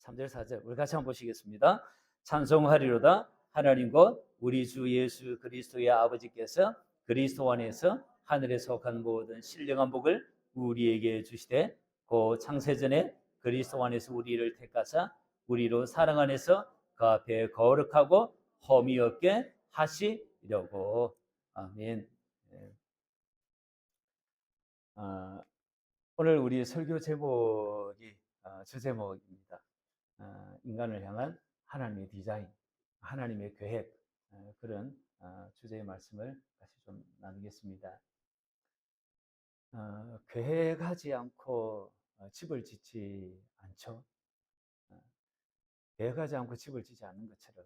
3절 4절 우리 같이 한번 보시겠습니다. 찬송하리로다. 하나님 곧 우리 주 예수 그리스도의 아버지께서 그리스도 안에서 하늘에 속한 모든 신령한 복을 우리에게 주시되 그 창세전에 그리스도 안에서 우리를 택하사 우리로 사랑 안에서 그 앞에 거룩하고 험이 없게 하시려고. 아멘. 아, 오늘 우리 설교 제목이 주제목입니다. 인간을 향한 하나님의 디자인, 하나님의 계획, 그런 주제의 말씀을 다시 좀 나누겠습니다. 계획하지 않고 집을 짓지 않죠. 어, 계획하지 않고 집을 짓지 않는 것처럼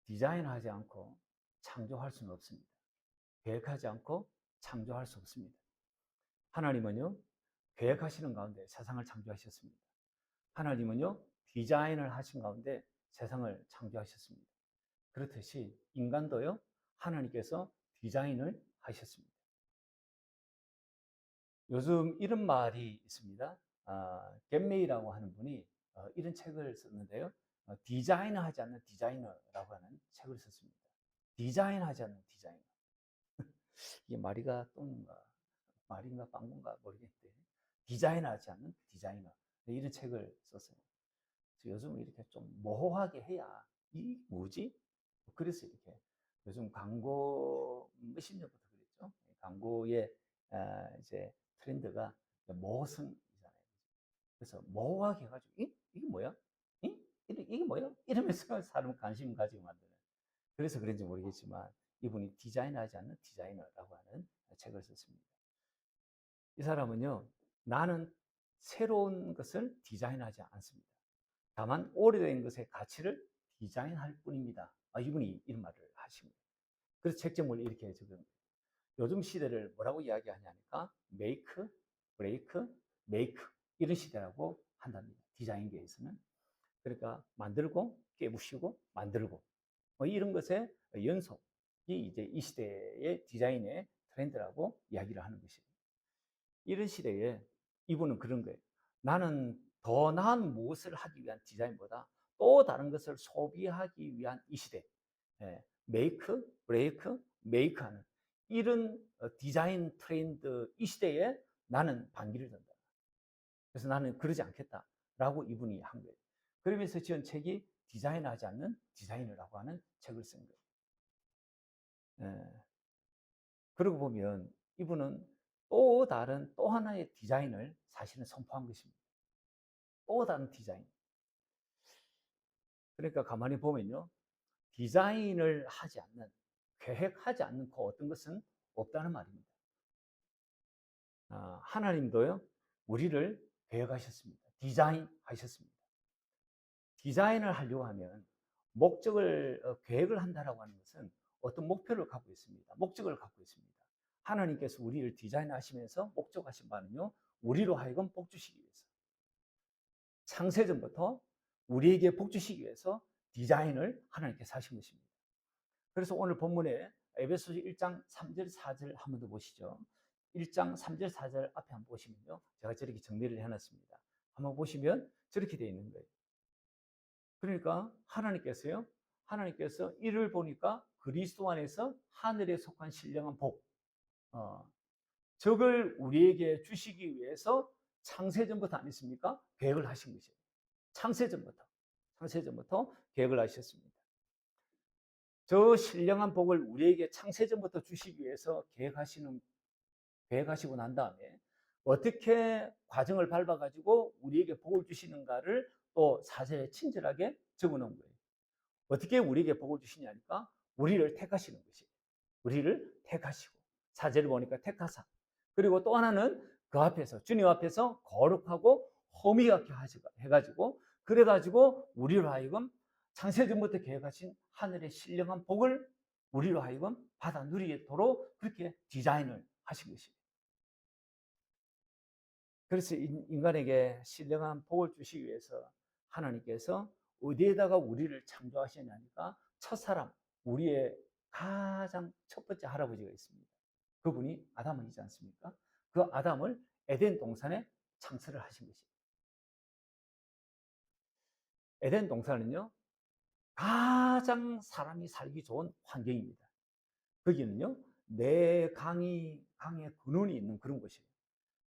디자인하지 않고 창조할 수는 없습니다. 계획하지 않고 창조할 수 없습니다. 하나님은요, 계획하시는 가운데 세상을 창조하셨습니다. 하나님은요, 디자인을 하신 가운데 세상을 창조하셨습니다. 그렇듯이 인간도요, 하나님께서 디자인을 하셨습니다. 요즘 이런 말이 있습니다. 겟메이라고 하는 분이 이런 책을 썼는데요. 디자인하지 않는 디자이너라고 하는 책을 썼습니다. 디자인하지 않는 디자이너. 이게 말이가 똥인가, 말인가 빵인가 모르겠는데, 디자인하지 않는 디자이너. 이런 책을 썼어요. 요즘 이렇게 좀 모호하게 해야 이 뭐지? 그래서 이렇게 요즘 광고 몇십 년부터 그랬죠. 광고의 이제 트렌드가 모성이잖아요. 그래서 모호하게 해가지고 이게 뭐야? 이게 뭐야? 이러면서 사람 관심 가지고 만드는. 그래서 그런지 모르겠지만 이분이 디자인하지 않는 디자이너라고 하는 책을 썼습니다. 이 사람은요, 나는 새로운 것을 디자인하지 않습니다. 다만 오래된 것의 가치를 디자인할 뿐입니다. 이분이 이런 말을 하십니다. 그래서 책 제목을 이렇게 적은 요즘 시대를 뭐라고 이야기하냐니까 메이크, 브레이크, 메이크 이런 시대라고 한답니다. 디자인계에서는. 그러니까 만들고 깨부시고 만들고 이런 것의 연속이 이제 이 시대의 디자인의 트렌드라고 이야기를 하는 것이에요. 이런 시대에 이분은 그런 거예요. 나는 더 나은 무엇을 하기 위한 디자인보다 또 다른 것을 소비하기 위한 이 시대, 메이크, 브레이크, 메이크하는 이런 디자인 트렌드 이 시대에 나는 반기를 든다. 그래서 나는 그러지 않겠다라고 이분이 한 거예요. 그러면서 지은 책이 디자인하지 않는 디자이너라고 하는 책을 쓴 거예요. 그러고 보면 이분은 또 다른 또 하나의 디자인을 사실은 선포한 것입니다. 또 다른 디자인. 그러니까 가만히 보면요. 디자인을 하지 않는, 계획하지 않는 그 어떤 것은 없다는 말입니다. 하나님도요, 우리를 계획하셨습니다. 디자인하셨습니다. 디자인을 하려고 하면 목적을, 계획을 한다라고 하는 것은 어떤 목표를 갖고 있습니다. 목적을 갖고 있습니다. 하나님께서 우리를 디자인하시면서 목적하신 바는요, 우리로 하여금 복 주시기 위해서. 창세전부터 우리에게 복 주시기 위해서 디자인을 하나님께서 하신 것입니다. 그래서 오늘 본문에 에베소서 1장 3절 4절 한 번 더 보시죠. 1장 3절 4절 앞에 한번 보시면요. 제가 저렇게 정리를 해놨습니다. 한번 보시면 저렇게 되어 있는 거예요. 그러니까 하나님께서 이를 보니까 그리스도 안에서 하늘에 속한 신령한 복, 적을 우리에게 주시기 위해서 창세전부터 아니십니까? 계획을 하신 것이에요. 창세전부터 계획을 하셨습니다. 저 신령한 복을 우리에게 창세전부터 주시기 위해서 계획하시고 난 다음에 어떻게 과정을 밟아가지고 우리에게 복을 주시는가를 또 사절에 친절하게 적어놓은 거예요. 어떻게 우리에게 복을 주시냐니까 우리를 택하시는 것이에요. 우리를 택하시고 사절을 보니까 택하사. 그리고 또 하나는 그 앞에서 주님 앞에서 거룩하고 험히 없게 해가지고 그래가지고 우리로 하여금 창세전부터 계획하신 하늘의 신령한 복을 우리로 하여금 받아 누리도록 그렇게 디자인을 하신 것입니다. 그래서 인간에게 신령한 복을 주시기 위해서 하나님께서 어디에다가 우리를 창조하셨냐니까 첫사람, 우리의 가장 첫 번째 할아버지가 있습니다. 그분이 아담이지 않습니까? 그 아담을 에덴 동산에 창설을 하신 것입니다. 에덴 동산은요, 가장 사람이 살기 좋은 환경입니다. 거기는요, 내 강의, 강의 근원이 있는 그런 곳이에요.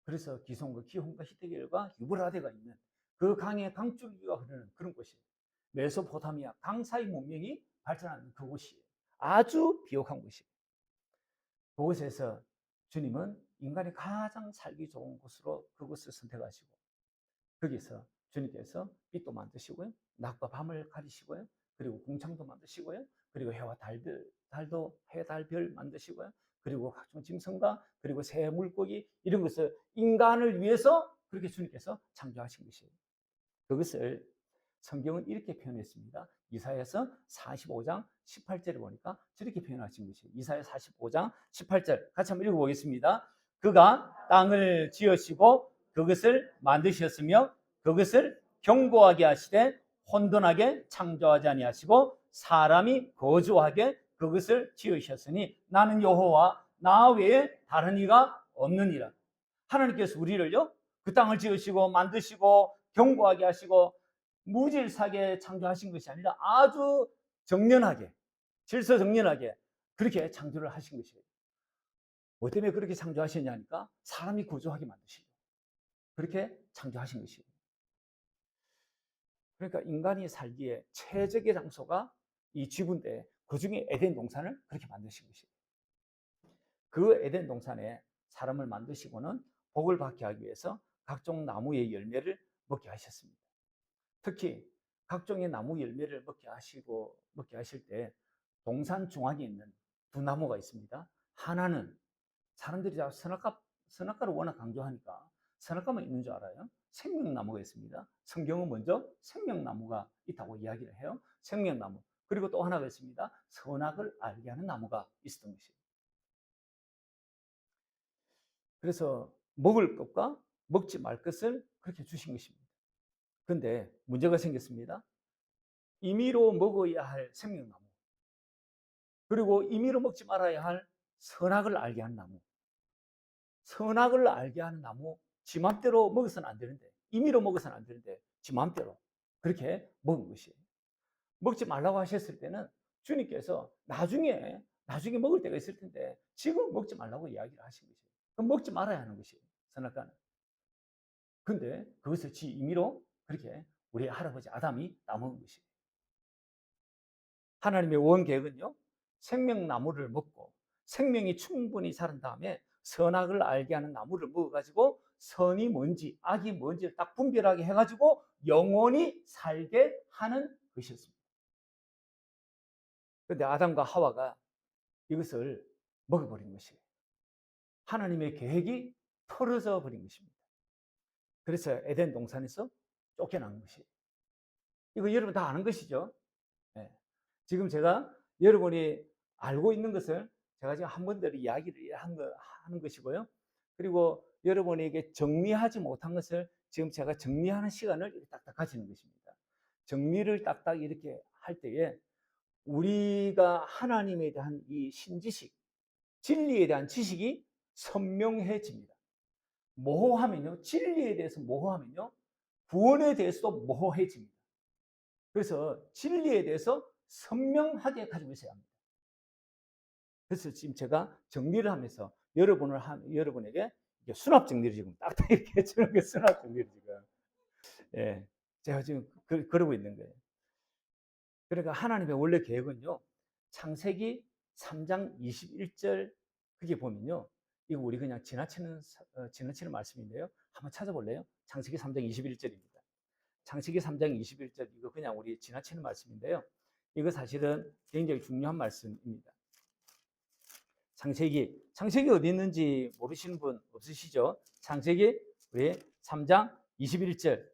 그래서 기송과 기혼과 히데겔과 유브라데가 있는 그 강의 강줄기가 흐르는 그런 곳이에요. 메소포타미아 강 사이 문명이 발전하는 그곳이에요. 아주 비옥한 곳이에요. 그곳에서 주님은 인간이 가장 살기 좋은 곳으로 그곳을 선택하시고, 거기서 주님께서 빛도 만드시고요, 낮과 밤을 가리시고요, 그리고 궁창도 만드시고요, 그리고 해와 달도 해, 달, 별 만드시고요, 그리고 각종 짐승과 그리고 새 물고기 이런 것을 인간을 위해서 그렇게 주님께서 창조하신 것이에요. 그것을 성경은 이렇게 표현했습니다. 이사야서 45장 18절을 보니까 저렇게 표현하신 것이에요. 이사야 45장 18절 같이 한번 읽어보겠습니다. 그가 땅을 지으시고 그것을 만드셨으며 그것을 견고하게 하시되 혼돈하게 창조하지 아니하시고 사람이 거주하게 그것을 지으셨으니 나는 여호와 나 외에 다른 이가 없느니라. 하나님께서 우리를요, 그 땅을 지으시고 만드시고 견고하게 하시고 무질서하게 창조하신 것이 아니라 아주 정연하게, 질서정연하게 그렇게 창조를 하신 것이에요. 뭐 때문에 그렇게 창조하셨냐니까 사람이 거주하게 만드시고 그렇게 창조하신 것이에요. 그러니까 인간이 살기에 최적의 장소가 이 지구인데 그중에 에덴 동산을 그렇게 만드신 것이에요. 그 에덴 동산에 사람을 만드시고는 복을 받게 하기 위해서 각종 나무의 열매를 먹게 하셨습니다. 특히 각종의 나무 열매를 먹게 하실 때 동산 중앙에 있는 두 나무가 있습니다. 하나는 사람들이 다 선악과를 워낙 강조하니까 선악과만 있는 줄 알아요. 생명나무가 있습니다. 성경은 먼저 생명나무가 있다고 이야기를 해요. 생명나무. 그리고 또 하나가 있습니다. 선악을 알게 하는 나무가 있었던 것이에요. 그래서 먹을 것과 먹지 말 것을 그렇게 주신 것입니다. 그런데 문제가 생겼습니다. 임의로 먹어야 할 생명나무, 그리고 임의로 먹지 말아야 할 선악을 알게 하는 나무. 선악을 알게 하는 나무, 지 맘대로 먹어서는 안 되는데, 임의로 먹어서는 안 되는데 지 맘대로 그렇게 먹은 것이에요. 먹지 말라고 하셨을 때는 주님께서 나중에 먹을 때가 있을 텐데 지금 먹지 말라고 이야기를 하신 것이에요. 그럼 먹지 말아야 하는 것이에요, 선악과는. 근데 그것을 지 임의로 그렇게 우리 할아버지 아담이 따먹은 것이에요. 하나님의 원계획은요, 생명나무를 먹고 생명이 충분히 자란 다음에 선악을 알게 하는 나무를 먹어가지고 선이 뭔지 악이 뭔지를 딱 분별하게 해가지고 영원히 살게 하는 것이었습니다. 그런데 아담과 하와가 이것을 먹어버린 것이에요. 하나님의 계획이 틀어져 버린 것입니다. 그래서 에덴 동산에서 쫓겨난 것이에요. 이거 여러분 다 아는 것이죠. 네. 지금 제가 여러분이 알고 있는 것을 제가 지금 한 번대로 이야기를 하는 것이고요. 그리고 여러분에게 정리하지 못한 것을 지금 제가 정리하는 시간을 딱딱 가지는 것입니다. 정리를 딱딱 이렇게 할 때에 우리가 하나님에 대한 이 신지식, 진리에 대한 지식이 선명해집니다. 모호하면요, 진리에 대해서 모호하면요, 구원에 대해서도 모호해집니다. 그래서 진리에 대해서 선명하게 가지고 있어야 합니다. 그래서 지금 제가 정리를 하면서 여러분에게 수납 정리를 지금 딱딱 이렇게 해주는 게 수납 정리를 지금. 예, 제가 지금 그러고 있는 거예요. 그러니까 하나님의 원래 계획은요, 창세기 3장 21절 그게 보면요, 이거 우리 그냥 지나치는 말씀인데요. 한번 찾아볼래요? 창세기 3장 21절입니다. 창세기 3장 21절 이거 그냥 우리 지나치는 말씀인데요. 이거 사실은 굉장히 중요한 말씀입니다. 창세기 어디 있는지 모르시는 분 없으시죠? 창세기 우리 3장 21절.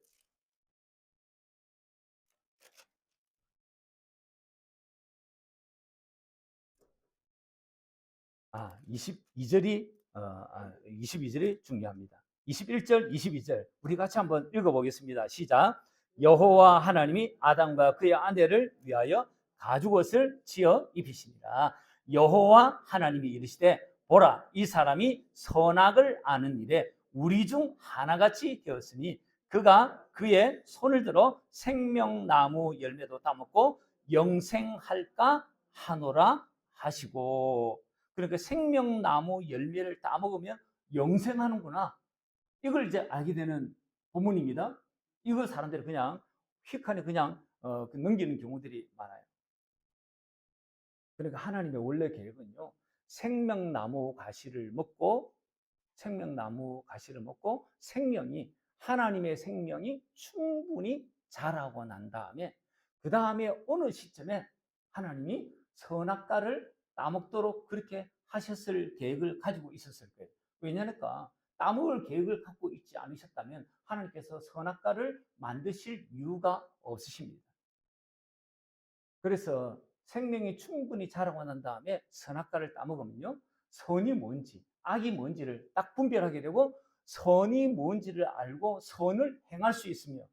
22절이 중요합니다. 21절, 22절 우리 같이 한번 읽어보겠습니다. 시작. 여호와 하나님이 아담과 그의 아내를 위하여 가죽옷을 지어 입히시니라. 여호와 하나님이 이르시되 보라, 이 사람이 선악을 아는 일에 우리 중 하나같이 되었으니 그가 그의 손을 들어 생명나무 열매도 따먹고 영생할까 하노라 하시고, 그러니까 생명나무 열매를 따먹으면 영생하는구나, 이걸 이제 알게 되는 본문입니다. 이걸 사람들이 그냥 휙하니 그냥 넘기는 경우들이 많아요. 그러니까 하나님의 원래 계획은요, 생명나무 가시를 먹고 생명나무 가시를 먹고 하나님의 생명이 충분히 자라고 난 다음에, 그 다음에 어느 시점에 하나님이 선악과를 따먹도록 그렇게 하셨을 계획을 가지고 있었을 거예요. 왜냐니까 따먹을 계획을 갖고 있지 않으셨다면 하나님께서 선악과를 만드실 이유가 없으십니다. 그래서 생명이 충분히 자라고 난 다음에 선악과를 따먹으면요, 선이 뭔지 악이 뭔지를 딱 분별하게 되고, 선이 뭔지를 알고 선을 행할 수 있으며,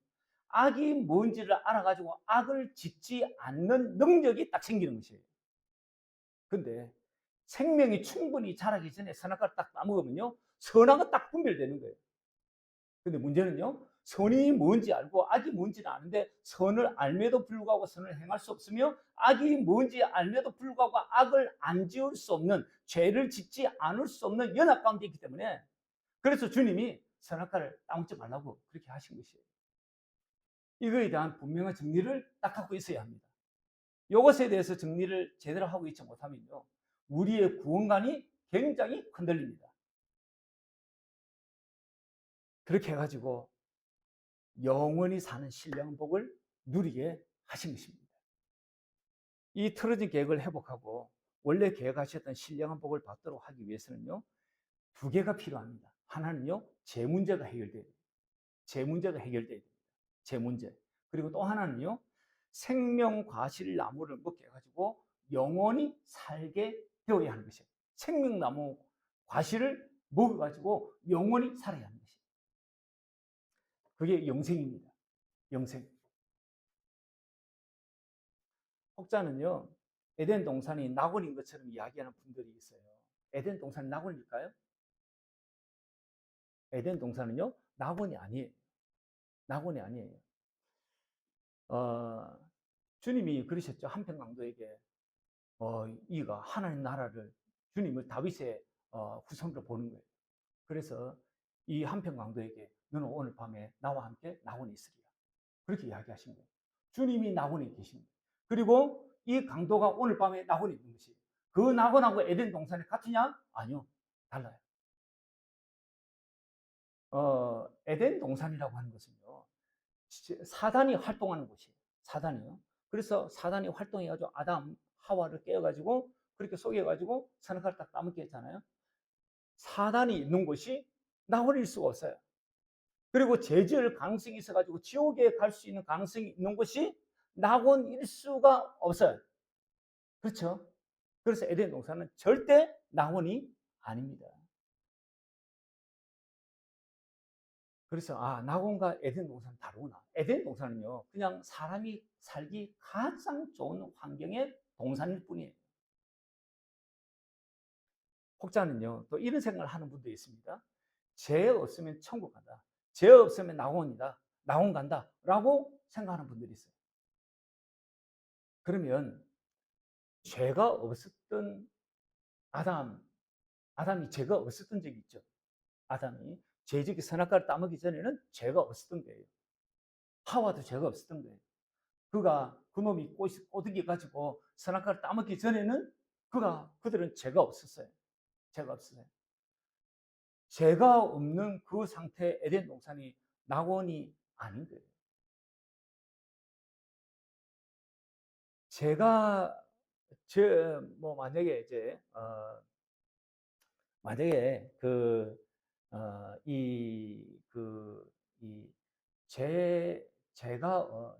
악이 뭔지를 알아가지고 악을 짓지 않는 능력이 딱 생기는 것이에요. 근데 생명이 충분히 자라기 전에 선악과를 딱 따먹으면요, 선악은 딱 분별되는 거예요. 근데 문제는요, 선이 뭔지 알고 악이 뭔지는 아는데 선을 알매도 불구하고 선을 행할 수 없으며, 악이 뭔지 알매도 불구하고 악을 안 지을 수 없는, 죄를 짓지 않을 수 없는 연합 가운데 있기 때문에, 그래서 주님이 선악과를 따먹지 말라고 그렇게 하신 것이에요. 이거에 대한 분명한 정리를 딱 갖고 있어야 합니다. 이것에 대해서 정리를 제대로 하고 있지 못하면요, 우리의 구원관이 굉장히 흔들립니다. 그렇게 해가지고 영원히 사는 신령한 복을 누리게 하신 것입니다. 이 틀어진 계획을 회복하고 원래 계획하셨던 신령한 복을 받도록 하기 위해서는요, 두 개가 필요합니다. 하나는요, 제 문제가 해결돼야 돼요. 제 문제가 해결돼야 됩니다. 제 문제. 그리고 또 하나는요, 생명 과실 나무를 먹게 해가지고 영원히 살게 되어야 하는 것이에요. 생명나무 과실을 먹어가지고 영원히 살아야 하는 것이에요. 그게 영생입니다. 영생. 혹자는요, 에덴 동산이 낙원인 것처럼 이야기하는 분들이 있어요. 에덴 동산이 낙원일까요? 에덴 동산은요, 낙원이 아니에요. 낙원이 아니에요. 주님이 그러셨죠. 한평강도에게 이가 하나님 나라를, 주님을 다윗의 후손으로 보는 거예요. 그래서 이 한평강도에게 너는 오늘 밤에 나와 함께 낙원에 있으리라, 그렇게 이야기하신 거예요. 주님이 낙원에 계신 거예요. 그리고 이 강도가 오늘 밤에 낙원에 있는 것이, 그 낙원하고 에덴 동산이 같으냐? 아니요, 달라요. 에덴 동산이라고 하는 것은요, 사단이 활동하는 곳이에요. 사단이요. 그래서 사단이 활동해가지고 아담, 하와를 깨어가지고 그렇게 속여가지고 선악과를 딱 따먹게 했잖아요. 사단이 있는 곳이 낙원일 수가 없어요. 그리고 죄 지을 가능성이 있어가지고 지옥에 갈 수 있는 가능성이 있는 곳이 낙원일 수가 없어요. 그렇죠? 그래서 에덴 동산은 절대 낙원이 아닙니다. 그래서 낙원과 에덴 동산은 다르구나. 에덴 동산은요, 그냥 사람이 살기 가장 좋은 환경의 동산일 뿐이에요. 혹자는요, 또 이런 생각을 하는 분도 있습니다. 죄 없으면 천국 간다, 죄 없으면 낙원이다, 낙원 간다 라고 생각하는 분들이 있어요. 그러면 죄가 없었던 아담이 죄가 없었던 적이 있죠. 아담이 죄짓기 선악과를 따먹기 전에는 죄가 없었던 거예요. 하와도 죄가 없었던 거예요. 그놈이 꼬드기 가지고 선악과를 따먹기 전에는 그들은 죄가 없었어요. 죄가 없었어요. 죄가 없는 그 상태의 에덴 동산이 낙원이 아닌 거예요. 제가 만약에 이제 만약에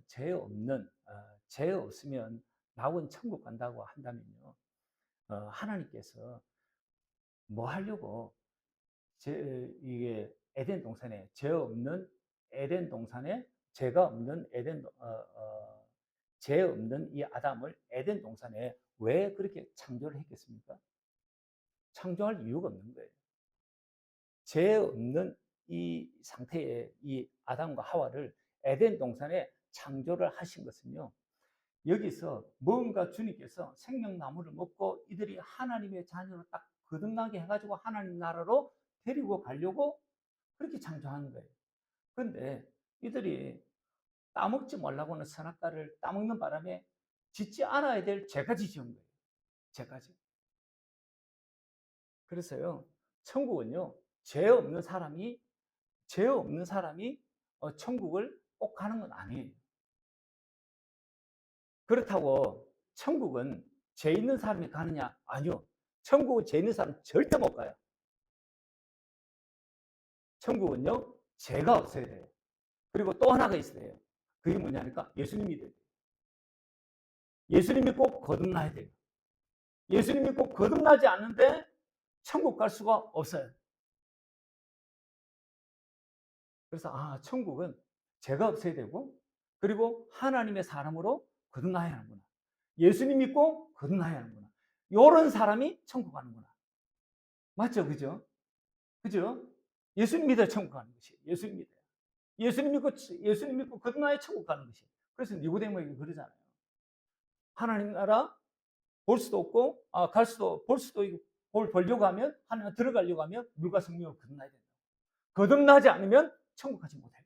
죄 없는 죄 없으면 낙원 천국 간다고 한다면요, 하나님께서 뭐 하려고 이게 에덴 동산에 죄가 없는 죄 없는 이 아담을 에덴 동산에 왜 그렇게 창조를 했겠습니까? 창조할 이유가 없는 거예요. 죄 없는 이 상태에 이 아담과 하와를 에덴 동산에 창조를 하신 것은요. 여기서 뭔가 주님께서 생명나무를 먹고 이들이 하나님의 자녀로 딱 거듭나게 해가지고 하나님 나라로 데리고 가려고 그렇게 창조하는 거예요. 그런데 이들이 따먹지 말라고는 선악과를 따먹는 바람에 짓지 않아야 될 죄까지 지은 거예요. 죄까지. 그래서요, 천국은요, 죄 없는 사람이 천국을 꼭 가는 건 아니에요. 그렇다고 천국은 죄 있는 사람이 가느냐? 아니요. 천국은 죄 있는 사람 절대 못 가요. 천국은요, 죄가 없어야 돼요. 그리고 또 하나가 있어야 돼요. 그게 뭐냐니까 예수님 믿어야 돼요. 예수님 믿고 거듭나야 돼요. 예수님 믿고 거듭나지 않는데 천국 갈 수가 없어요. 그래서 천국은 죄가 없어야 되고 그리고 하나님의 사람으로 거듭나야 하는구나. 예수님 믿고 거듭나야 하는구나. 이런 사람이 천국 가는구나. 맞죠? 그죠? 그죠? 예수님 믿어야 천국 가는 것이에요. 예수님 믿어야. 예수님 믿고 거듭나야 천국 가는 것이에요. 그래서 니고데모에게 그러잖아요. 하나님 나라 볼 수도 없고 갈 수도 볼 수도 있고 볼 보려고 하면 하나님 들어가려고 하면 물과 성령으로 거듭나야 된다. 거듭나지 않으면 천국 가지 못해요.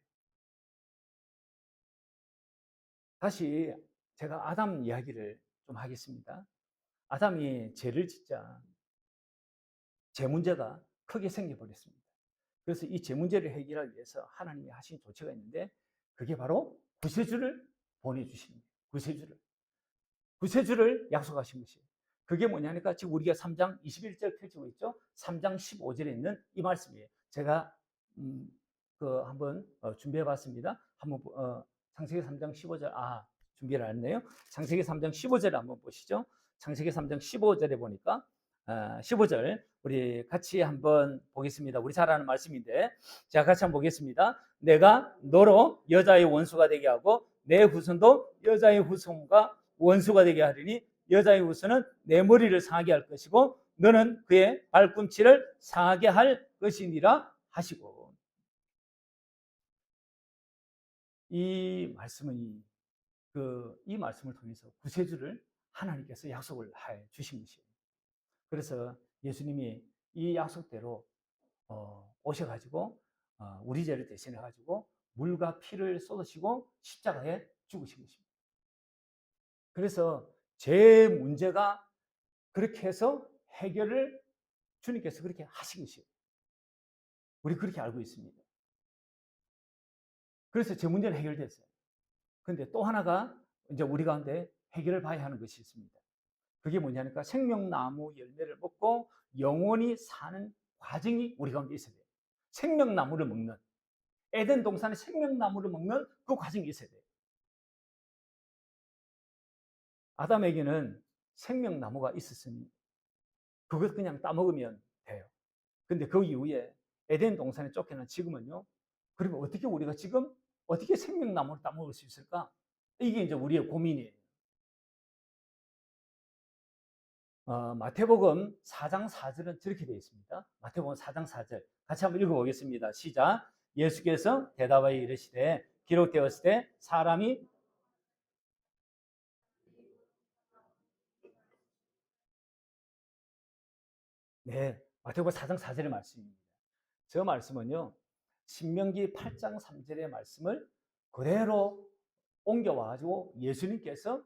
다시 제가 아담 이야기를 좀 하겠습니다. 아담이 죄를 짓자 죄 문제가 크게 생겨버렸습니다. 그래서 이 죄 문제를 해결하기 위해서 하나님이 하신 조치가 있는데 그게 바로 구세주를 보내주시는 거예요. 구세주를 약속하신 것이에요. 그게 뭐냐니까 지금 우리가 3장 21절 펼치고 있죠. 3장 15절에 있는 이 말씀이에요. 제가 한번 준비해 봤습니다. 한번 창세기 3장 15절 준비를 안 했네요. 창세기 3장 15절을 한번 보시죠. 창세기 3장 15절에 보니까 15절 우리 같이 한번 보겠습니다. 우리 잘 아는 말씀인데 자 같이 한번 보겠습니다. 내가 너로 여자의 원수가 되게 하고 내 후손도 여자의 후손과 원수가 되게 하리니 여자의 후손은 내 머리를 상하게 할 것이고 너는 그의 발꿈치를 상하게 할 것이니라 하시고 이 말씀은 이 말씀을 통해서 구세주를 하나님께서 약속을 해 주신 것이에요. 그래서 예수님이 이 약속대로 오셔가지고 우리 죄를 대신해가지고 물과 피를 쏟으시고 십자가에 죽으신 것입니다. 그래서 죄 문제가 그렇게 해서 해결을 주님께서 그렇게 하신 것이에요. 우리 그렇게 알고 있습니다. 그래서 죄 문제는 해결됐어요. 그런데 또 하나가 이제 우리 가운데 해결을 봐야 하는 것이 있습니다. 그게 뭐냐니까 생명나무 열매를 먹고 영원히 사는 과정이 우리 가운데 있어야 돼요. 생명나무를 먹는 에덴 동산의 생명나무를 먹는 그 과정이 있어야 돼요. 아담에게는 생명나무가 있었으니 그것 그냥 따먹으면 돼요. 근데 그 이후에 에덴 동산에 쫓겨난 지금은요. 그러면 어떻게 우리가 지금 어떻게 생명나무를 따먹을 수 있을까? 이게 이제 우리의 고민이에요. 마태복음 4장 4절은 저렇게 되어 있습니다. 마태복음 4장 4절 같이 한번 읽어보겠습니다. 시작. 예수께서 대답하여 이르시되 기록되었을 때 사람이 네, 마태복음 4장 4절의 말씀입니다. 저 말씀은요. 신명기 8장 3절의 말씀을 그대로 옮겨와가지고 예수님께서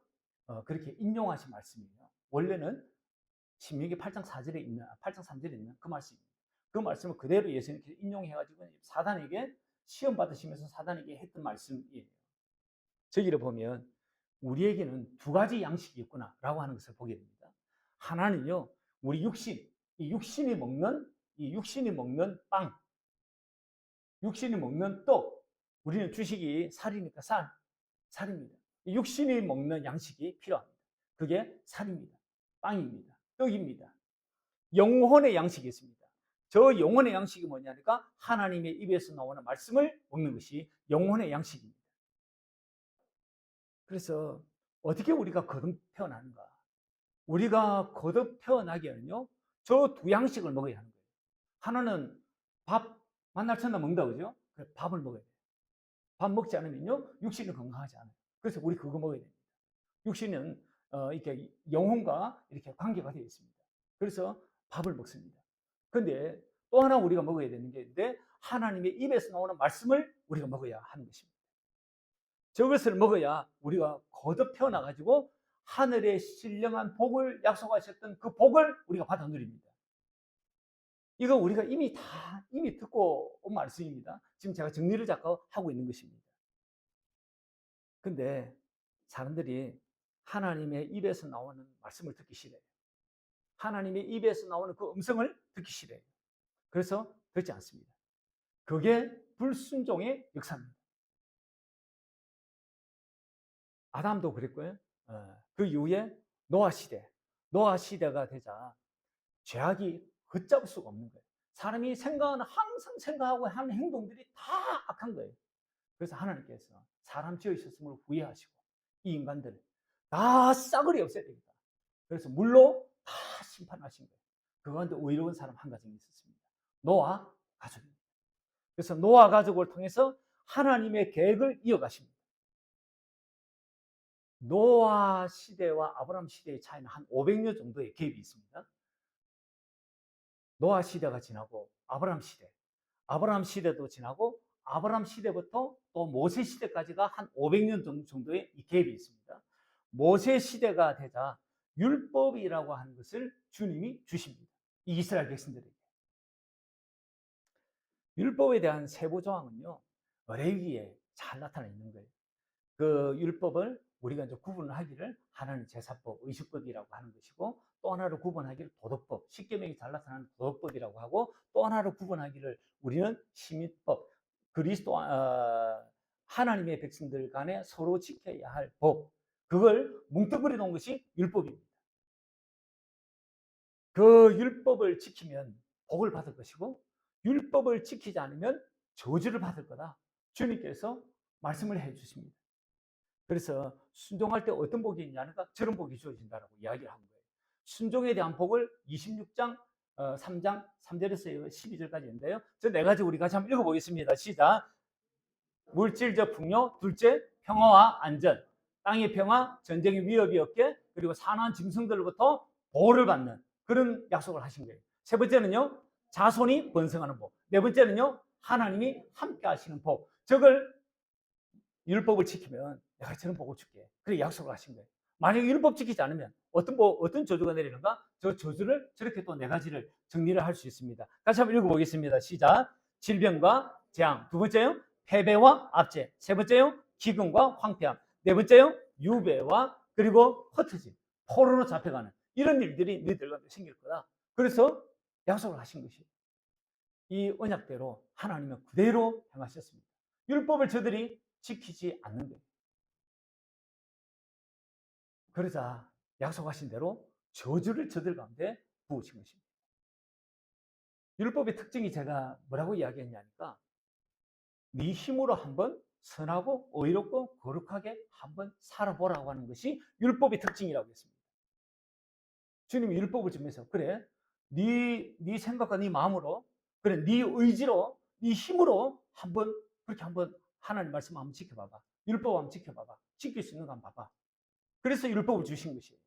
그렇게 인용하신 말씀이에요. 원래는 신명기 8장 4절에 있는 8장 3절에 있는 그 말씀입니다. 그 말씀을 그대로 예수님께서 인용해가지고 사단에게 시험 받으시면서 사단에게 했던 말씀이에요. 저기를 보면 우리에게는 두 가지 양식이 있구나라고 하는 것을 보게 됩니다. 하나는요, 우리 육신이 먹는 빵, 육신이 먹는 떡. 우리는 주식이 살이니까 살입니다. 육신이 먹는 양식이 필요합니다. 그게 살입니다. 빵입니다. 떡입니다. 영혼의 양식이 있습니다. 저 영혼의 양식이 뭐냐니까 하나님의 입에서 나오는 말씀을 먹는 것이 영혼의 양식입니다. 그래서 어떻게 우리가 거듭 태어나는가? 우리가 거듭 태어나기에는요, 저 두 양식을 먹어야 하는 거예요. 하나는 밥, 만날 첫날 먹는다, 그죠? 그래, 밥을 먹어야 돼요. 밥 먹지 않으면요, 육신은 건강하지 않아요. 그래서 우리 그거 먹어야 됩니다. 육신은 이렇게 영혼과 이렇게 관계가 되어 있습니다. 그래서 밥을 먹습니다. 근데 또 하나 우리가 먹어야 되는 게 있는데, 하나님의 입에서 나오는 말씀을 우리가 먹어야 하는 것입니다. 저것을 먹어야 우리가 거듭 태어나가지고 하늘의 신령한 복을 약속하셨던 그 복을 우리가 받아 누립니다. 이거 우리가 이미 듣고 온 말씀입니다. 지금 제가 정리를 잠깐 하고 있는 것입니다. 근데 사람들이 하나님의 입에서 나오는 말씀을 듣기 싫어요. 하나님의 입에서 나오는 그 음성을 듣기 싫어요. 그래서 듣지 않습니다. 그게 불순종의 역사입니다. 아담도 그랬고요. 그 이후에 노아 시대가 되자 죄악이 걷잡을 수가 없는 거예요. 사람이 항상 생각하고 하는 행동들이 다 악한 거예요. 그래서 하나님께서 사람 지으셨음을 후회하시고 이 인간들 다 싸그리 없애야 되겠다. 그래서 물로 다 심판하신 거예요. 그 가운데 의로운 사람 한 가정이 있었습니다. 노아 가족입니다. 그래서 노아 가족을 통해서 하나님의 계획을 이어가십니다. 노아 시대와 아브라함 시대의 차이는 한 500년 정도의 갭이 있습니다. 노아 시대가 지나고 아브라함 시대도 지나고 아브라함 시대부터 또 모세 시대까지가 한 500년 정도의 이 갭이 있습니다. 모세 시대가 되자 율법이라고 하는 것을 주님이 주십니다. 이 이스라엘 백성들에게. 율법에 대한 세부 조항은요, 레위기에 잘 나타나 있는 거예요. 그 율법을 우리가 이제 구분하기를 하나는 제사법, 의식법이라고 하는 것이고, 또 하나로 구분하기를 도덕법, 십계명이 잘 나타나는 도덕법이라고 하고, 또 하나로 구분하기를 우리는 시민법, 그리스도 하나님의 백성들 간에 서로 지켜야 할 법, 그걸 뭉뚱그려 놓은 것이 율법입니다. 그 율법을 지키면 복을 받을 것이고, 율법을 지키지 않으면 저주를 받을 거다. 주님께서 말씀을 해 주십니다. 그래서 순종할 때 어떤 복이 있냐니까 저런 복이 주어진다라고 이야기를 한 거예요. 순종에 대한 복을 26장 3장 3절에서 12절까지 있는데요. 저 네 가지 우리 같이 한번 읽어보겠습니다. 시작. 물질적 풍요, 둘째 평화와 안전, 땅의 평화, 전쟁의 위협이 없게, 그리고 산한 짐승들로부터 보호를 받는 그런 약속을 하신 거예요. 세 번째는요, 자손이 번성하는 복. 네 번째는요, 하나님이 함께 하시는 복. 저걸 율법을 지키면 내가 저런 복을 줄게. 그렇게 약속을 하신 거예요. 만약에 율법 지키지 않으면 어떤 저주가 내리는가? 저 저주를 저렇게 또 네 가지를 정리를 할 수 있습니다. 같이 한번 읽어보겠습니다. 시작. 질병과 재앙. 두 번째요, 패배와 압제. 세 번째요, 기근과 황폐함. 네 번째요, 유배와 그리고 흩어짐, 포로로 잡혀가는 이런 일들이 너희들 가운데 생길 거다. 그래서 약속을 하신 것이에요. 이 언약대로 하나님은 그대로 행하셨습니다. 율법을 저들이 지키지 않는 거예요. 그러자 약속하신 대로 저주를 저들 가운데 부으신 것입니다. 율법의 특징이 제가 뭐라고 이야기했냐니까, 네 힘으로 한번 선하고 의롭고 거룩하게 한번 살아보라고 하는 것이 율법의 특징이라고 했습니다. 주님이 율법을 주면서 그래, 네 생각과 네 마음으로, 그래, 네 의지로, 네 힘으로 그렇게 한번 하나님 말씀 한번 지켜봐봐. 율법 한번 지켜봐봐. 지킬 수 있는 거 한번 봐봐. 그래서 율법을 주신 것이에요.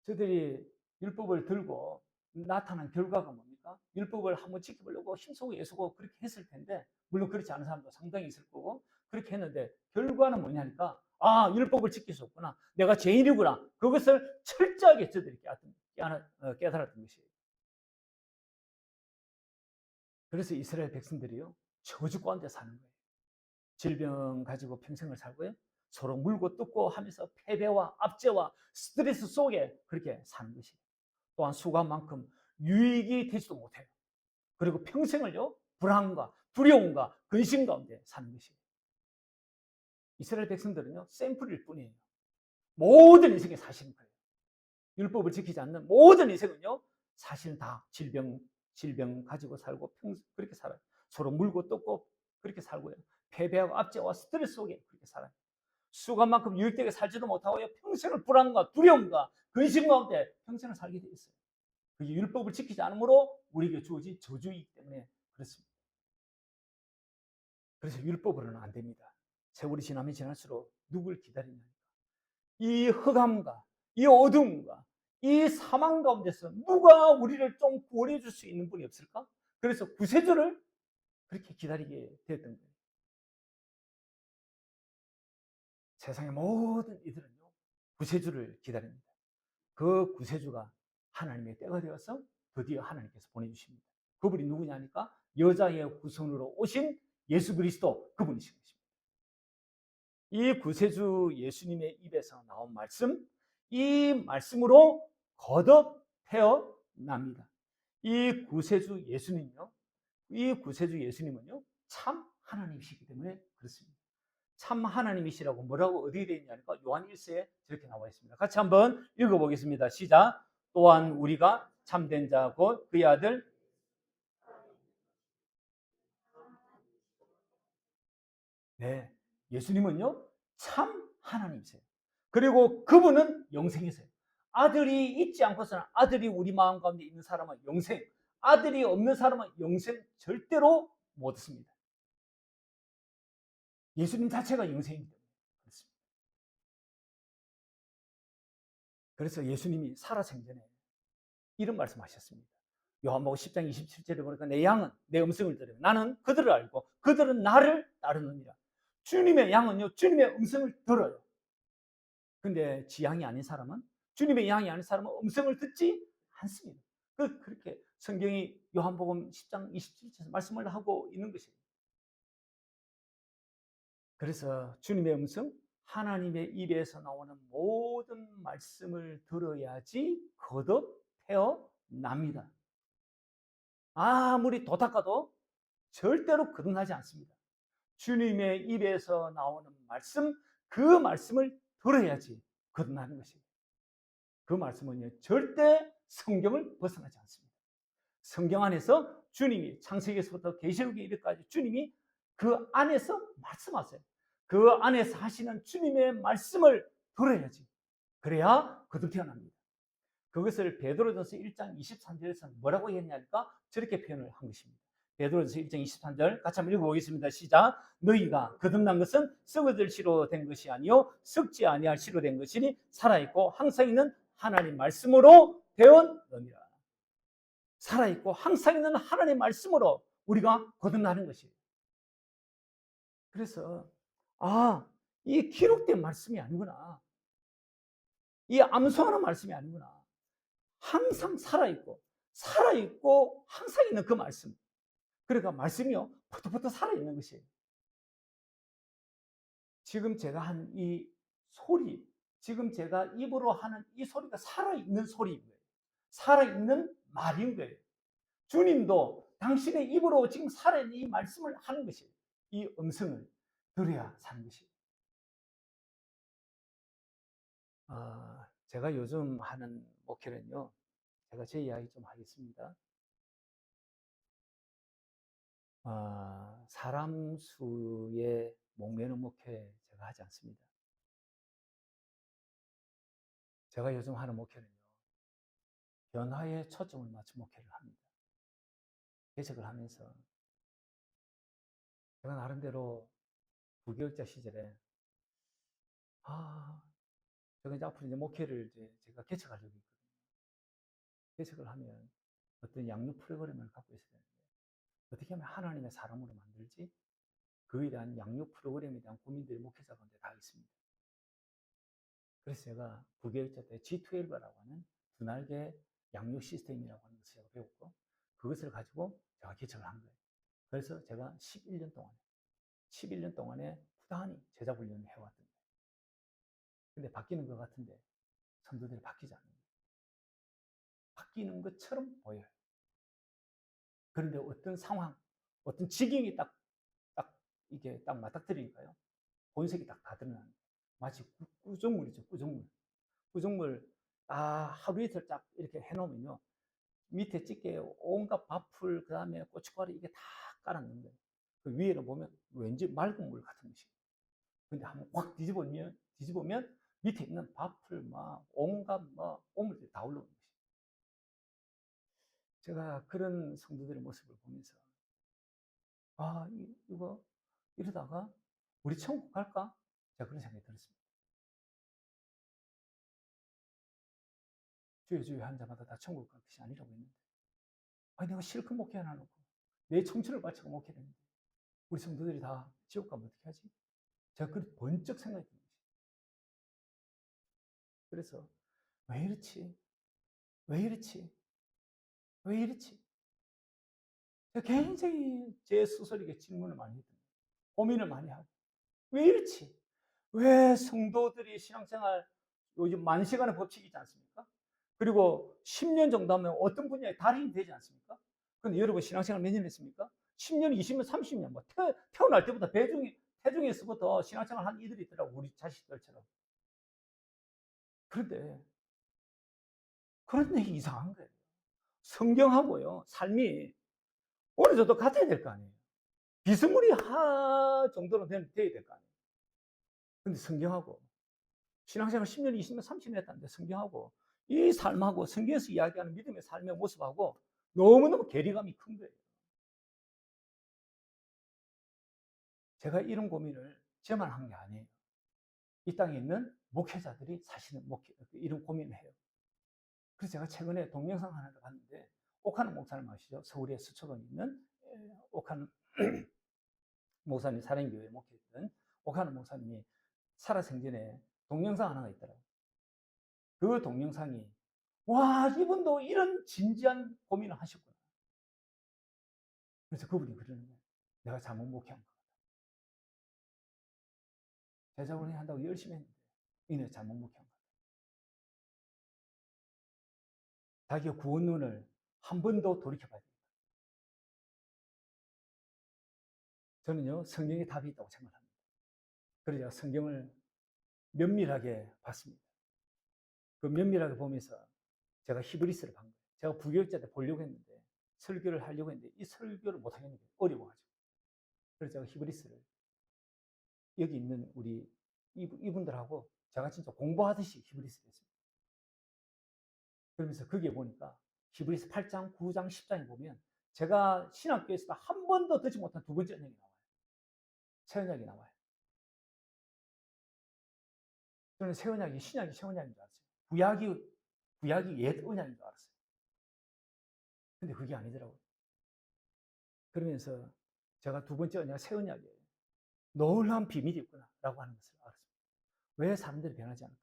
저들이 율법을 들고 나타난 결과가 뭡니까? 율법을 한번 지켜보려고 힘쓰고 애쓰고 그렇게 했을 텐데, 물론 그렇지 않은 사람도 상당히 있을 거고, 그렇게 했는데 결과는 뭐냐니까, 아, 율법을 지킬 수 없구나, 내가 죄인이구나, 그것을 철저하게 저들이 깨달았던 것이에요. 그래서 이스라엘 백성들이요, 저주 가운데 사는 거예요. 질병 가지고 평생을 살고요, 서로 물고 뜯고 하면서 패배와 압제와 스트레스 속에 그렇게 사는 것이에요. 또한 수고한만큼 유익이 되지도 못해요. 그리고 평생을요, 불안과 두려움과 근심 가운데 사는 것이에요. 이스라엘 백성들은요, 샘플일 뿐이에요. 모든 인생에 사실은 그래요. 율법을 지키지 않는 모든 인생은요, 사실은 다 질병 가지고 살고 그렇게 살아요. 서로 물고 뜯고 그렇게 살고요. 패배하고 압제와 스트레스 속에 그렇게 살아요. 수고만큼 유익되게 살지도 못하고 평생을 불안과 두려움과 근심 가운데 평생을 살게 돼 있어요. 그게 율법을 지키지 않으므로 우리에게 주어진 저주이기 때문에 그렇습니다. 그래서 율법으로는 안 됩니다. 세월이 지나면 지날수록 누굴 기다리냐. 이 흑암과 이 어둠과 이 사망 가운데서 누가 우리를 좀 구원해 줄 수 있는 분이 없을까? 그래서 구세주를 그렇게 기다리게 되었던 거예요. 세상의 모든 이들은요, 구세주를 기다립니다. 그 구세주가 하나님의 때가 되어서 드디어 하나님께서 보내주십니다. 그분이 누구냐니까 여자의 후손으로 오신 예수 그리스도, 그분이신 것입니다. 이 구세주 예수님의 입에서 나온 말씀, 이 말씀으로 거듭 태어납니다. 이 구세주 예수님요, 이 구세주 예수님은요, 참 하나님이시기 때문에 그렇습니다. 참 하나님이시라고 뭐라고 어디에 되어 있냐니까 요한 1서에 저렇게 나와 있습니다. 같이 한번 읽어보겠습니다. 시작. 또한 우리가 참된 자 곧 그의 아들, 네, 예수님은요 참 하나님이세요. 그리고 그분은 영생이세요. 아들이 있지 않고서는, 아들이 우리 마음 가운데 있는 사람은 영생, 아들이 없는 사람은 영생 절대로 못 얻습니다. 예수님 자체가 영생이기 때문에 그렇습니다. 그래서 예수님이 살아생전에 이런 말씀하셨습니다. 요한복음 10장 27절에 보니까 내 양은 내 음성을 들으며 나는 그들을 알고 그들은 나를 따르느니라. 주님의 양은요, 주님의 음성을 들어요. 근데 지 양이 아닌 사람은, 주님의 양이 아닌 사람은 음성을 듣지 않습니다. 그렇게 성경이 요한복음 10장 27절에서 말씀을 하고 있는 것이에요. 그래서 주님의 음성, 하나님의 입에서 나오는 모든 말씀을 들어야지 거듭 태어납니다. 아무리 도닦아도 절대로 거듭나지 않습니다. 주님의 입에서 나오는 말씀, 그 말씀을 들어야지 거듭나는 것입니다. 그 말씀은요, 절대 성경을 벗어나지 않습니다. 성경 안에서 주님이 창세기에서부터 계시록에 이르기까지 주님이 그 안에서 말씀하세요. 그 안에서 하시는 주님의 말씀을 들어야지. 그래야 거듭 태어납니다. 그것을 베드로전서 1장 23절에서 뭐라고 했냐니까 저렇게 표현을 한 것입니다. 베드로전서 1장 23절 같이 한번 읽어보겠습니다. 시작. 너희가 거듭난 것은 썩어질 씨로 된 것이 아니요 썩지 아니할 씨로 된 것이니 살아있고 항상 있는 하나님 말씀으로 되었느니라. 살아있고 항상 있는 하나님 말씀으로 우리가 거듭나는 것이에요. 그래서 이 기록된 말씀이 아니구나. 이 암송하는 말씀이 아니구나. 항상 살아있고 항상 있는 그 말씀. 그러니까 말씀이요, 포토포토 살아있는 것이에요. 지금 제가 한 이 소리, 지금 제가 입으로 하는 이 소리가 살아있는 소리인 거예요. 살아있는 말인 거예요. 주님도 당신의 입으로 지금 살아있는 이 말씀을 하는 것이에요. 이 음성을 들어야 사는 것이에요. 제가 요즘 하는 목회는요, 제가 제 이야기 좀 하겠습니다. 사람 수에 목매는 목회 제가 하지 않습니다. 제가 요즘 하는 목회는요, 변화에 초점을 맞춘 목회를 합니다. 개척을 하면서 제가 나름대로 9개월차 시절에 제가 이제 앞으로 이제 목회를 제가 개척하려고 있거든요. 개척을 하면 어떤 양육 프로그램을 갖고 있어야 되는데 어떻게 하면 하나님의 사람으로 만들지? 그에 대한 양육 프로그램에 대한 고민들이 목회자 가운데 다 있습니다. 그래서 제가 9개월차 때 G12라고 하는 두 날개 양육 시스템이라고 하는 것을 제가 배웠고 그것을 가지고 제가 개척을 한 거예요. 그래서 제가 11년 동안에 부단히 제자 훈련을 해왔던 거예요. 근데 바뀌는 것 같은데 성도들이 바뀌지 않는 거예요. 바뀌는 것처럼 보여요. 그런데 어떤 상황, 어떤 지경이 이게 딱 맞닥뜨리니까요. 본색이 딱 다 드러나는 거예요. 마치 꾸정물이죠, 꾸정물. 꾸정물 하루 이틀 딱 이렇게 해놓으면요. 밑에 찌개에 온갖 밥풀, 그 다음에 고춧가루 이게 다 깔아놓는 거예요. 그 위에는 보면 왠지 맑은 물 같은 것이. 근데 한번 확 뒤집으면 밑에 있는 밥풀, 온갖 오물들이 다 올라오는 것이. 제가 그런 성도들의 모습을 보면서, 이거 이러다가 우리 천국 갈까? 제가 그런 생각이 들었습니다. 주여 한 자마다 다 천국 갈 것이 아니라고 했는데, 아니 내가 실컷 목회 안 하고 내 청춘을 바치고 목회했는데 우리 성도들이 다 지옥 가면 어떻게 하지? 제가 그 번쩍 생각이 든 거지. 그래서 왜 이렇지? 왜 이렇지? 왜 이렇지? 제가 굉장히 제 스스로에게 질문을 많이 했던 거예요. 고민을 많이 하고 왜 이렇지? 왜 성도들이 신앙생활 요즘 만시간의 법칙이 있지 않습니까? 그리고 10년 정도 하면 어떤 분야에 달인이 되지 않습니까? 근데 여러분 신앙생활 몇 년 했습니까? 10년, 20년, 30년 뭐 태어날 때부터 태중에서부터 신앙생활 한 이들이 있더라고 우리 자식들처럼. 그런데 이상한 거예요. 성경하고요 삶이 어느 정도 같아야 될 거 아니에요. 비스무리할 정도로 돼야 될 거 아니에요. 근데 성경하고 신앙생활 10년, 20년, 30년 했다는데 성경하고 이 삶하고 성경에서 이야기하는 믿음의 삶의 모습하고 너무너무 괴리감이 큰 거예요. 제가 이런 고민을 저만 한 게 아니에요. 이 땅에 있는 목회자들이 사실은 이런 고민을 해요. 그래서 제가 최근에 동영상 하나를 봤는데 옥하는 목사님 아시죠? 서울에 수초동에 있는 옥하는 목사님 사랑교회 목회했던 옥하는 목사님이 살아생전에 동영상 하나가 있더라고요. 그 동영상이 와 이분도 이런 진지한 고민을 하셨구나. 그래서 그분이 그러는 거예요. 내가 잘못 목회한 거. 제자훈련 한다고 열심히 했는데 이내 잘못 목회한 거. 자기가 구원론을 한 번 더 돌이켜봐야 됩니다. 저는요 성경에 답이 있다고 생각합니다. 그래서 성경을 면밀하게 봤습니다. 그 면밀하게 보면서 제가 히브리스를 본 거예요. 제가 부교육자 때 보려고 했는데 설교를 하려고 했는데 이 설교를 못 하겠는 거예요. 어려워가지고. 그래서 제가 히브리스를 여기 있는 우리 이분들하고 제가 진짜 공부하듯이 히브리스를 했습니다. 그러면서 거기에 보니까 히브리서 8장, 9장, 10장에 보면 제가 신학교에서도 한 번도 듣지 못한 두 번째 언약이 나와요. 새 언약이 나와요. 저는 새 언약이 신약이 새 언약인 줄 알았어요. 구약이 옛 언약인 줄 알았어요. 근데 그게 아니더라고요. 그러면서 제가 두 번째 언약, 새 언약에 놀라운 비밀이 있구나라고 하는 것을 알았습니다. 왜 사람들이 변하지 않을까?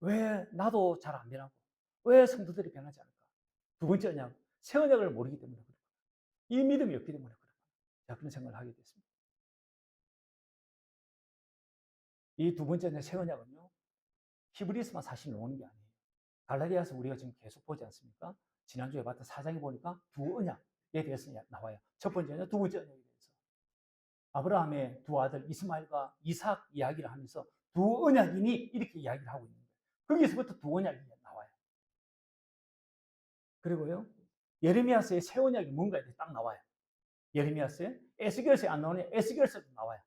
왜 나도 잘 안 변하고? 왜 성도들이 변하지 않을까? 두 번째 언약, 새 언약을 모르기 때문에 그렇구나. 이 믿음이 없기 때문에 그렇구나. 제가 그런 생각을 하게 됐습니다. 이 두 번째 언약, 새 언약은요, 히브리스만 사실 나오는 게 아니에요. 갈라디아서 우리가 지금 계속 보지 않습니까? 지난주에 봤던 4장에 보니까 두 언약에 대해서 나와요. 첫 번째 언약, 두 번째 언약에 대해서. 아브라함의 두 아들 이스마엘과 이삭 이야기를 하면서 두 언약이니 이렇게 이야기를 하고 있는 거예요. 거기서부터 두 언약이 나와요. 그리고요, 예레미야서의 새 언약이 뭔가에 대해서 딱 나와요. 예레미야서에 에스겔서에 안 나오냐? 에스겔서에도 나와요.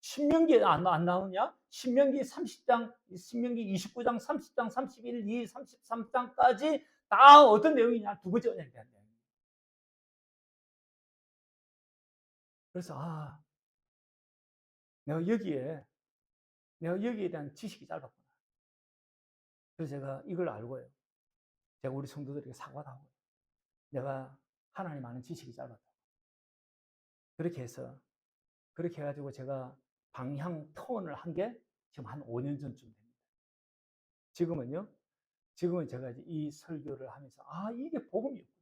신명기에 안 나오냐? 신명기 30장, 신명기 29장, 30장, 31, 2, 33장까지 다 어떤 내용이냐? 두 번째 언약에 대한 내용입니다. 그래서 내가 여기에 대한 지식이 짧았구나. 그래서 제가 이걸 알고요. 제가 우리 성도들에게 사과도 하고 내가 하나님 아는 지식이 짧았다. 그렇게 해가지고 제가 방향 턴을 한 게 지금 한 5년 전쯤 됩니다. 지금은 제가 이 설교를 하면서 이게 복음이었구나.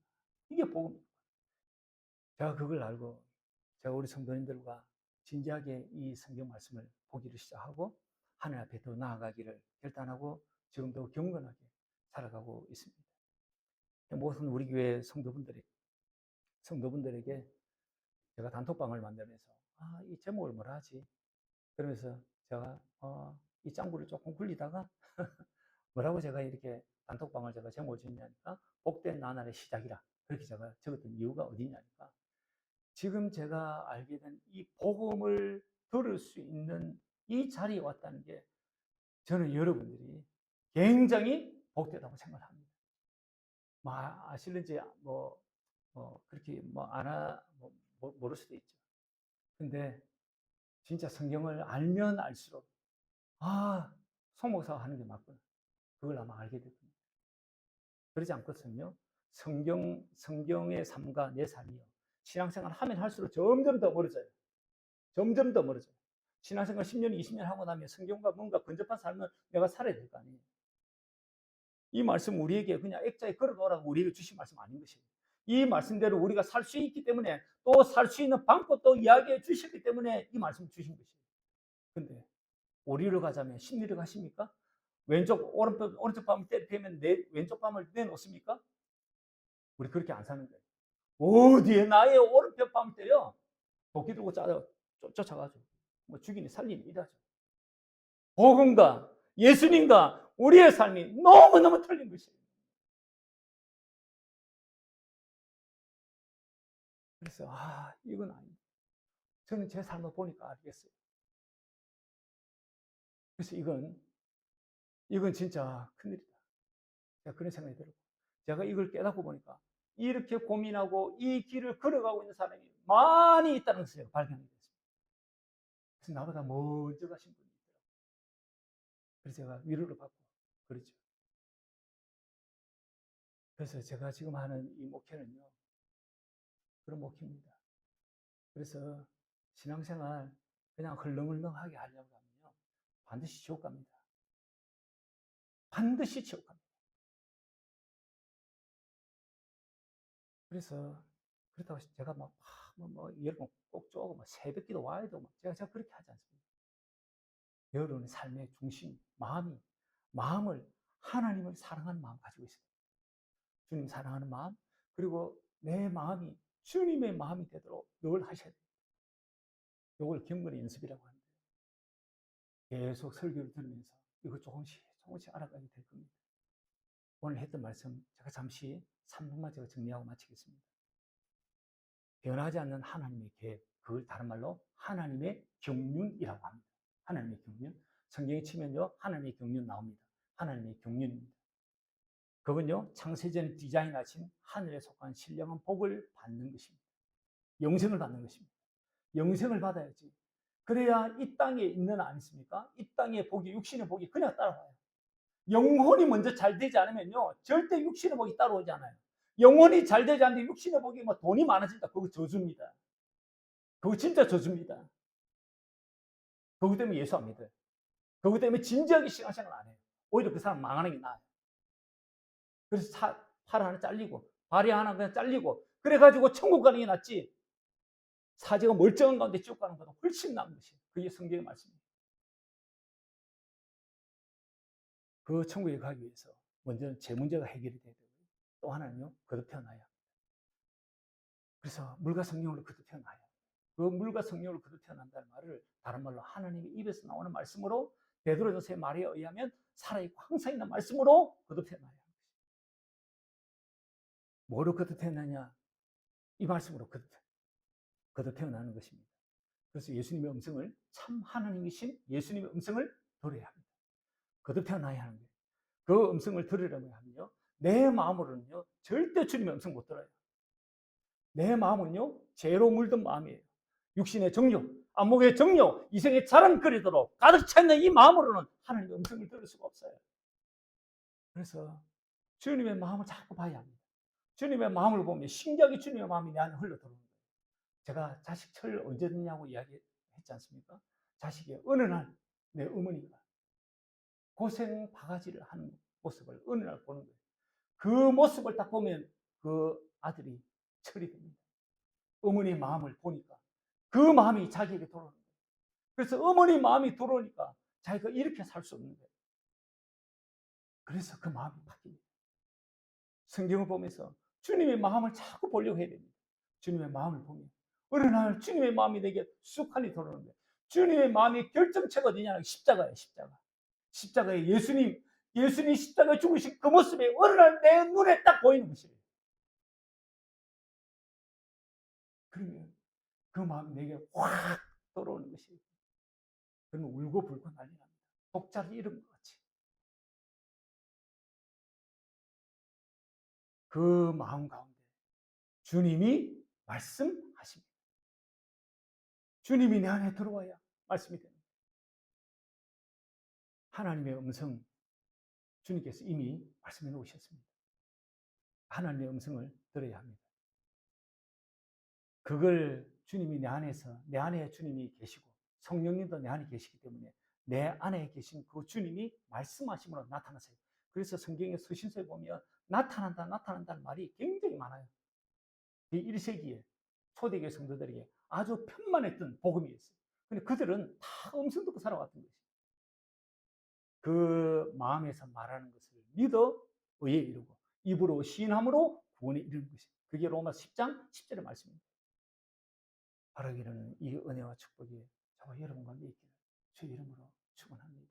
이게 복음이었구나. 제가 그걸 알고 제가 우리 성도님들과 진지하게 이 성경 말씀을 보기를 시작하고 하늘 앞에 더 나아가기를 결단하고 지금도 경건하게 살아가고 있습니다. 모든 우리 교회 성도분들에게 제가 단톡방을 만들면서 이 제목을 뭐라 하지? 그러면서 제가 이 짱구를 조금 굴리다가 뭐라고 제가 이렇게 단톡방을 제가 제목을 짓냐니까 복된 나날의 시작이라 그렇게 제가 적었던 이유가 어디냐니까 지금 제가 알게 된 이 복음을 들을 수 있는 이 자리에 왔다는 게 저는 여러분들이 굉장히 복되다고 생각합니다. 뭐 아실는지 그렇게 모를 수도 있죠. 근데 진짜 성경을 알면 알수록 아, 송 목사가 하는 게 맞구나. 그걸 아마 알게 될 겁니다. 그러지 않겠습니까? 성경의 삶과 내 삶이요. 신앙생활 하면 할수록 점점 더 멀어져요. 점점 더 멀어져요. 신앙생활 10년, 20년 하고 나면 성경과 뭔가 근접한 삶을 내가 살아야 될 거 아니에요. 이 말씀 우리에게 그냥 액자에 걸어놓으라고 우리에게 주신 말씀 아닌 것이에요. 이 말씀대로 우리가 살 수 있기 때문에 또 살 수 있는 방법도 이야기해 주셨기 때문에 이 말씀을 주신 것이에요. 근데 오리로 가자면 심리를 가십니까? 오른쪽 밤을 때리면 내 왼쪽 밤을 내놓습니까? 우리 그렇게 안 사는 거예요. 어디에 나의 오른편 밤을 때려? 도끼 들고 쫓아가죠. 뭐 죽이니 살리니 이러죠. 복음과 예수님과 우리의 삶이 너무너무 틀린 것이에요. 그래서 이건 아니다. 저는 제 삶을 보니까 알겠어요. 그래서 이건 진짜 큰일이다. 제가 그런 생각이 들고 제가 이걸 깨닫고 보니까 이렇게 고민하고 이 길을 걸어가고 있는 사람이 많이 있다는 것을 발견하게 됐습니다. 그래서 나보다 먼저 가신 분이 있더라고요. 그래서 제가 위로를 받고 그렇죠. 그래서 제가 지금 하는 이 목회는요. 그런 목회입니다. 그래서 신앙생활 그냥 흘렁흘렁하게 하려고 하면요. 반드시 지옥 갑니다. 반드시 지옥 갑니다. 그래서 그렇다고 제가 여러분 꼭 쪼고 새벽 기도 와야 되고 제가 그렇게 하지 않습니다. 여러분의 삶의 중심, 마음을 하나님을 사랑하는 마음 가지고 있어요. 주님 사랑하는 마음, 그리고 내 마음이 주님의 마음이 되도록 늘 하셔야 돼요. 이걸 경건의 연습이라고 하는데 계속 설교를 들으면서 이거 조금씩 알아가게 될 겁니다. 오늘 했던 말씀 제가 잠시 3분만 제가 정리하고 마치겠습니다. 변하지 않는 하나님의 계획, 그걸 다른 말로 하나님의 경륜이라고 합니다. 하나님의 경륜. 성경에 치면요, 하나님의 경륜 나옵니다. 하나님의 경륜입니다. 그건요, 창세전에 디자인하신 하늘에 속한 신령한 복을 받는 것입니다. 영생을 받는 것입니다. 영생을 받아야지. 그래야 이 땅에 있는 아니십니까? 이 땅의 복이, 육신의 복이 그냥 따라와요. 영혼이 먼저 잘 되지 않으면요, 절대 육신의 복이 따라오지 않아요. 영혼이 잘 되지 않는데 육신의 복이 돈이 많아진다. 그거 저주입니다. 그거 진짜 저주입니다. 그거 때문에 예수 안 믿어요. 그거 때문에 진지하게 신앙생활 안 해요. 오히려 그 사람 망하는 게 나아요. 그래서 팔 하나 잘리고 발이 하나 그냥 잘리고 그래가지고 천국 가는 게 낫지. 사지가 멀쩡한 가운데 쭉 가는 것보다 훨씬 나은 것이에요. 그게 성경의 말씀입니다. 그 천국에 가기 위해서 먼저는 제 문제가 해결이 돼야 되고 또 하나는요, 거듭태어나야 합니다. 그래서 물과 성령으로 거듭태어나야 합니다. 그 물과 성령으로 거듭태어난다는 말을 다른 말로 하나님의 입에서 나오는 말씀으로 베드로전서의 말에 의하면 살아있고 항상 있는 말씀으로 거듭태어나야 합니다. 뭐로 거듭태어나냐? 이 말씀으로 거듭태어나는 것입니다. 그래서 예수님의 음성을, 참 하나님이신 예수님의 음성을 들어야 합니다. 거듭태어나야 하는 거예요. 그 음성을 들으려면 하면요, 내 마음으로는요 절대 주님의 음성 못 들어요. 내 마음은요 죄로 물든 마음이에요. 육신의 정욕, 안목의 정욕, 이생의 자랑거리도록 가득 차있는 이 마음으로는 하나님의 음성을 들을 수가 없어요. 그래서 주님의 마음을 자꾸 봐야 합니다. 주님의 마음을 보면 신기하게 주님의 마음이 내 안에 흘러들어오는 거예요. 제가 자식 철 언제 듣냐고 이야기했지 않습니까? 자식이 어느 날 내 어머니가 고생 바가지를 하는 모습을 어느 날 보는 거예요. 그 모습을 딱 보면 그 아들이 철이 됩니다. 어머니의 마음을 보니까 그 마음이 자기에게 돌아오는 거예요. 그래서 어머니 마음이 돌아오니까 자기가 이렇게 살 수 없는 거예요. 그래서 그 마음이 바뀝니다. 성경을 보면서 주님의 마음을 자꾸 보려고 해야 됩니다. 주님의 마음을 보면 어느 날 주님의 마음이 내게 쑥하니 돌아오는 거예요. 주님의 마음의 결정체가 어디냐면 십자가예요. 십자가에 예수님 십자가에 죽으신 그 모습이 어느 날 내 눈에 딱 보이는 것이에요. 그러면 그 마음이 내게 확 돌아오는 것이에요. 그러면 울고 불고 난리 납니다. 독자를 잃은 것 같이. 그 마음 가운데 주님이 말씀하십니다. 주님이 내 안에 들어와야 말씀이 됩니다. 하나님의 음성, 주님께서 이미 말씀해 놓으셨습니다. 하나님의 음성을 들어야 합니다. 그걸 주님이 내 안에서, 내 안에 주님이 계시고 성령님도 내 안에 계시기 때문에 내 안에 계신 그 주님이 말씀하심으로 나타나세요. 그래서 성경의 서신서에 보면 나타난다, 나타난다는 말이 굉장히 많아요. 이 1세기에 초대교회 성도들에게 아주 편만했던 복음이었어요. 근데 그들은 다 음성 듣고 살아왔던 것이죠. 그 마음에서 말하는 것을 믿어 의에 이르고 입으로 시인함으로 구원에 이르는 것이죠. 그게 로마 10장 10절의 말씀입니다. 바라기는 이 은혜와 축복이 저와 여러분과 함께 있기를 주의 이름으로 축원합니다.